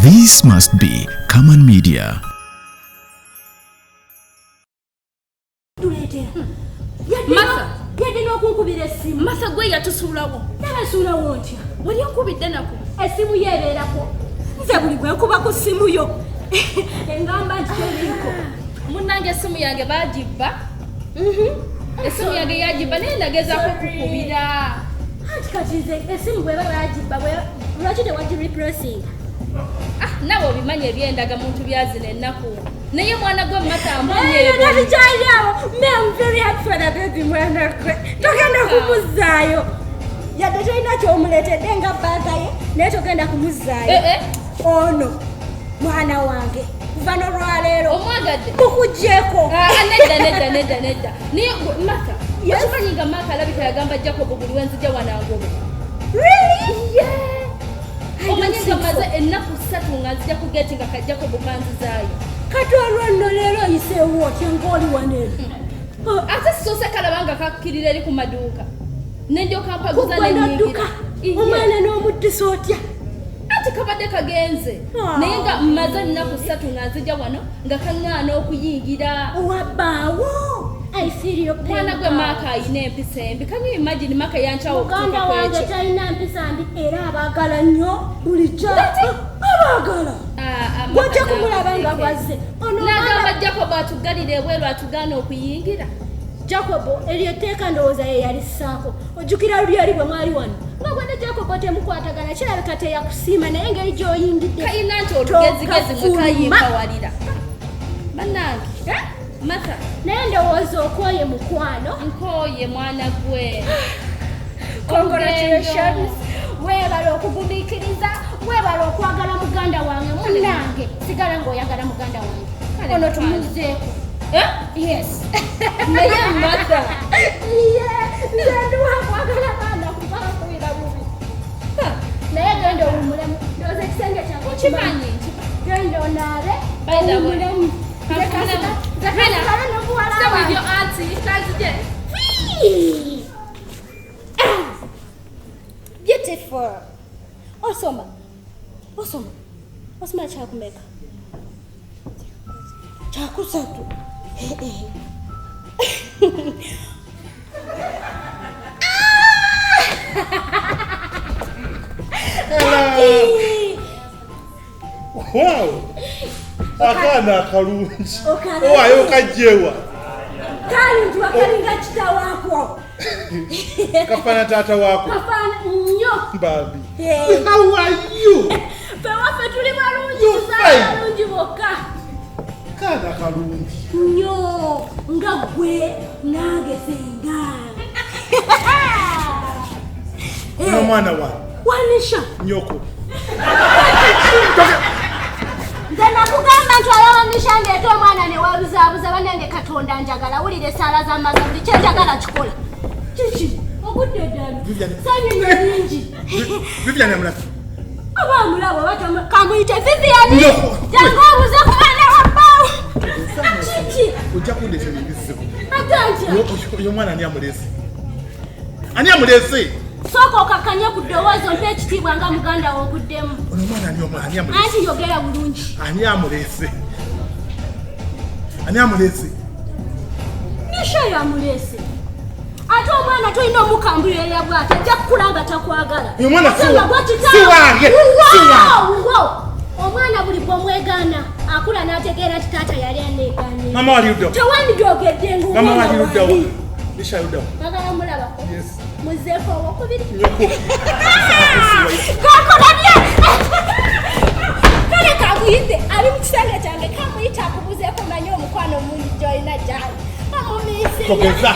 This must be Common Media. Masa gwe yatusulawo. Nabasulawo ntya? Wali okubidde nako. Essimu yeebeerako. Nze buli gwe nkuba ku ssimu yo. Engamba nti teriiko. Munnange essimu yange baagibba. Essimu yange yagibba naye nagezaako kukubira. Anti kati nze essimu bweba baagibba lwaki tewagiriplacing? Nabo obimanyi ebyendaga muntu byazina ennaku. Naye mwana gwe mmatambulye. I'm very happy for the baby mwana gwe. Togenda kumuzaayo. Yadde tolina kyomuleetedde nga bbaga ye naye togenda kumuzaayo. Ono mwana wange kuva n'olwaleero omwagadde mukuggyeko. Nedda naye Maka okimanyi nga Maka alabika yagamba Jacob buli wenzija wanangobe. Really? Yeah. Omanyi nga maze ennaku 3 nga nzija ku geti nga Jacob kanzizaayo. Kati olwo nno leero oyiseewo otya ng'oli waneero. Ate sisose kalabanga kakkirira eri ku maduuka. Nendyoka mpaguza n'enyigira. Omwana n'omuddisa otya? Ati kabadde kagenze. Naye nga mmaze ennaku 3 nga nzija wano nga kaŋŋaana okuyingira. Wabbaawo. I feel your pain. Mwana gwe Maka ayina empisa embi. Can you imagine Maka yanchawo okutuuka muganda ku wange ekyo? talina mpisa mbi era abaagala nnyo bulijjo. Abaagala. Gwojja kumulaba nga bwazze. N'agamba Jacob atuggalira ebweru atugaana okuyingira. Jacob eryo etteeka ndowooza ye yalissaako. Ojjukira luli yali bwe mwali wano. Nga gwe ne Jacob temukwatagana kirabika teyakusiima naye engeri gy'oyingidde. Kayina nti olugezigezi mwe kayimpawalira. Bannange, Maka. Naye ndowooza okwoye mukwano. Nkooye mwana gwe. Congratulations. Weebala okugumiikiriza, weebala okwagala muganda wange munnange. Sigala ng'oyagala muganda wange. Ono tumuzeeko. Yes. Naye Maka. Nze nduwa kwagala baana kubala kubira bubi. Naye genda owummulemu. Ndowooza ekisenge kyange Okimanyi. Genda onaabe owummulemu. Beautiful. Osoma kyakumeka kyakusatu. Wow! Akana kalungi. Owayo kajjewa. Kali nti wakalinga kitawaako. Kafana tata wako. Kafana nnyo. Babi. Hey. How are you? Pewaffe tuli balungi bokka. Kana kalungi. Nnyo nga gwe nange senga. Ono mwana wa. Wanisha. Nyoko. Nze nakugamba nti alawanisha ndeeta omwana ne wabuzaabuza bannange Katonda njagala wulira essaala z'amaaza buli kyenjagala kikola. Kiki ogudde ddala sanyunya nyingi. Vivian amulafi. Aba amulaba oba kamuyite Vivian. Jangu obuze ku mwana wa bbaawo. Kiki ojja kundeeta ebibizzibu. Atantya. Oyo mwana ani amulese? Ani amulese? Sooka okakkanya ku ddowoozo mpa ekitiibwa nga muganda wo oguddemu. Ono mwana ani amulese? Anti yogera bulungi. Ani amulese? Ani amulese? Nisha yamuleese. Ate omwana tolina omukambulira bw'ate ajja kukulanga takwagala. Oyo mwana si wange. Omwana buli bw'omwegaana akula n'ategeera nti taata yali aneegaanye. Mama wali uddawo. Tewandigyogedde ng'omwana Mama wali uddawo. Nisha uddawo. Bagala mulabako. Yes. Muzeeko owokubiri. Nyoko. Kakolabye. Kale kakuyite ali mu kisenge kyange kamuyite akubuzeeko manye omukwano mungi gy'olina gyali. Amumiisi. Togeza.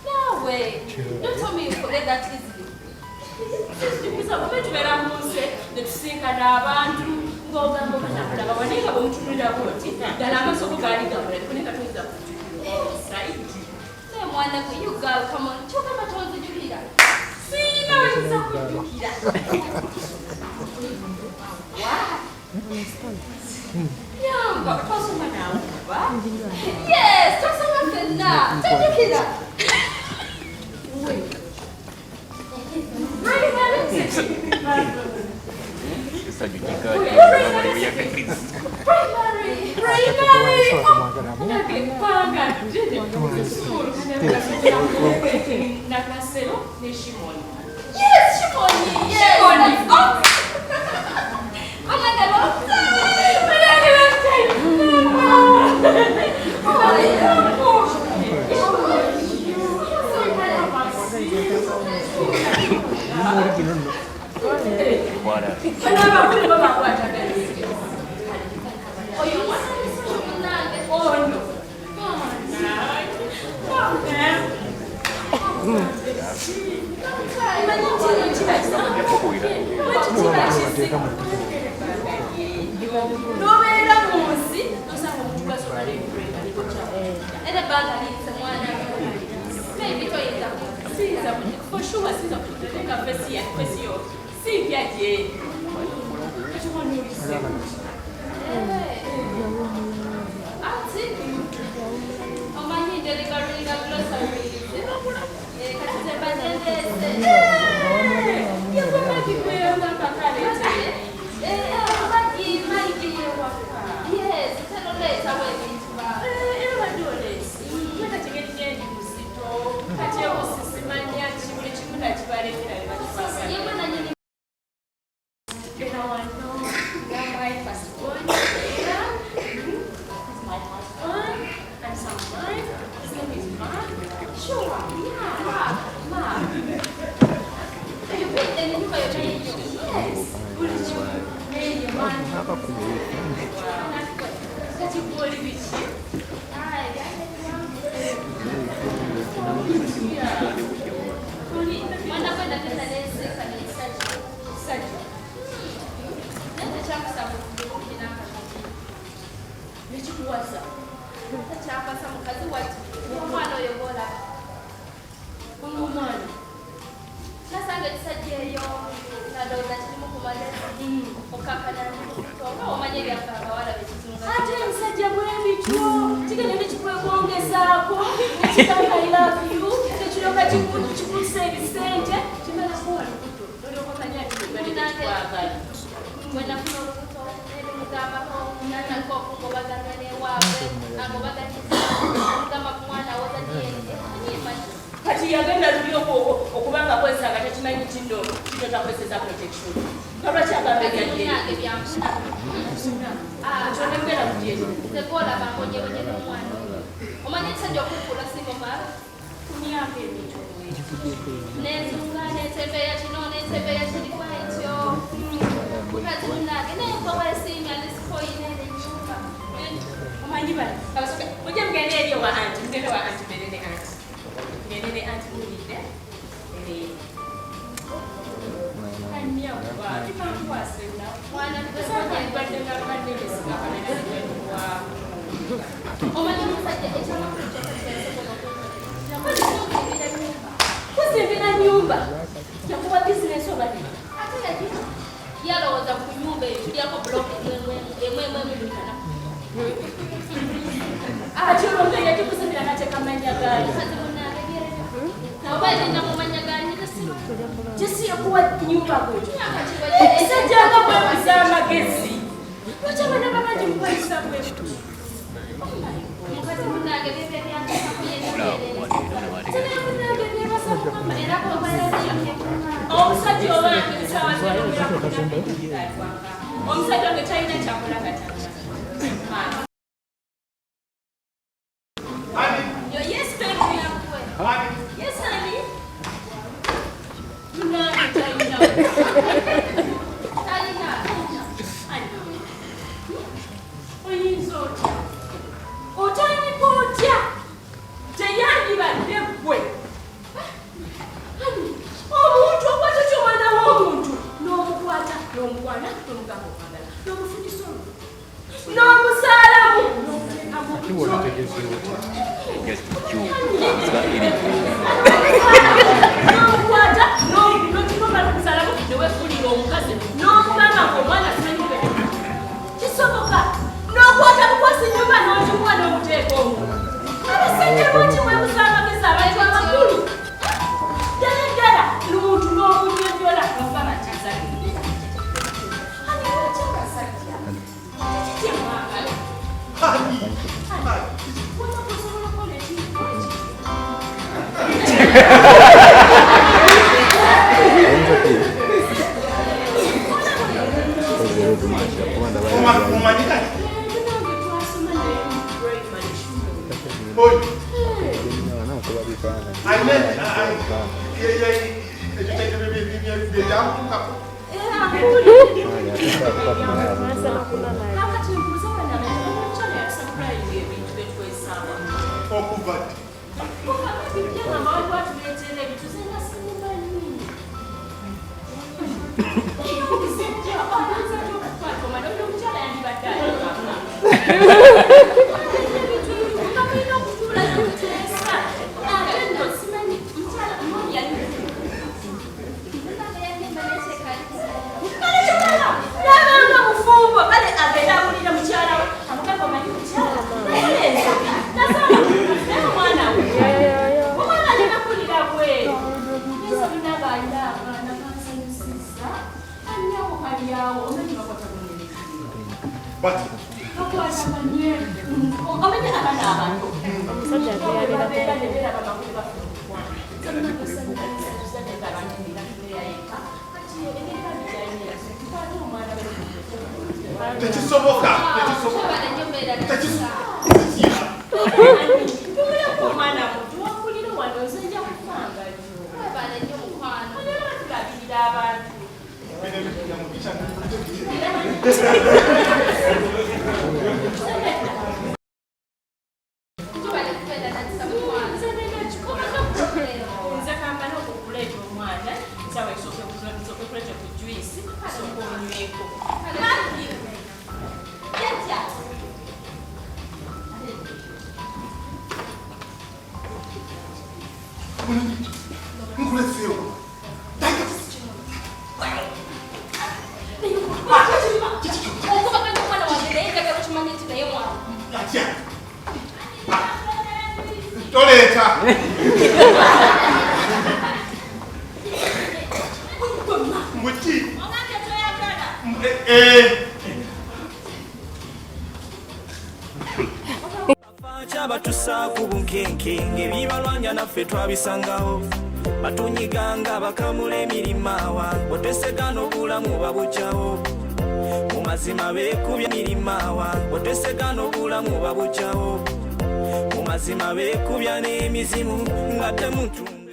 No way. Don't tell me you forget that easily. You girl, come on. Talk about all the Julia. See, now it's so good. Wow. Yeah, but toss him now. Yes, toss him now. Take it up. Wait. Yes, Shimoni. Yes. Oh. I'm like a long time. For sure, I'll take you. Oh, my need delivering a glossary. Yes, tell her later when it's kati yagenda luliyoko okubanga kwesa nga tekimanyi kino takozesa protection kalwaki agambe byakyonegera kujezo tekolaba ngonyegonye n'omwana omanyi ekisajja okukula simomala kumyaka ebintu nezunga netembeya kino netembeya kiri bwekyo mukazi munange nayekowesiimya nesikoyine nenyumba omanyi bali mujja mugende eri owa anti mugende wa anti mbere ne anti ngende ne anti mulinde kuzimbira nyumba yakuba bizinesi obali yalowooza ku nyumba eyo tulyako blok emwemwemulukana ati olwombe yagikuzimbira natekamanya gaali mukazi munange oba agenda mu manya ganyirisiba gisiyakuwa nyumba gwe ekisajjanga bwebuza amagezi lwaki abana babangi mubayisa bwebutu mukazi munange bebe byantakakuyerere omusajja owange omusajja wange talina kyakola katanga yes baby yes honey munange talina oyinza otya otandika otya teyandibadde ggwe omuntu okwata kyomwana w'omuntu n'omukwata n'omukwana n'omugamba okwagala n'omufundisa olwo n'omusaalamu n'omukwata n'otumomala omusaalamu newefulira omukazi n'omugamba ng'omwana simanyibwe kisoboka n'okwata mukwasi nyumba n'ogimuwa n'omuteeka omu abasajja lwaki mwebuza amagezi abantu amakulu ddala lumuntu n'omunyonyola bava bakyazalire ani lwaki abasajja kikyemwagala wona kusobola okukola ekintu Batusa ku bunkenke baleke ng'ebibalwanya naffe twabisangawo batunyiganga bakamula emirimawa botesegana obulamu babukyawo mu mazima beekubya emirimawa botesegana obulamu babukyawo mu mazima beekubya n'emizimu nga temutunga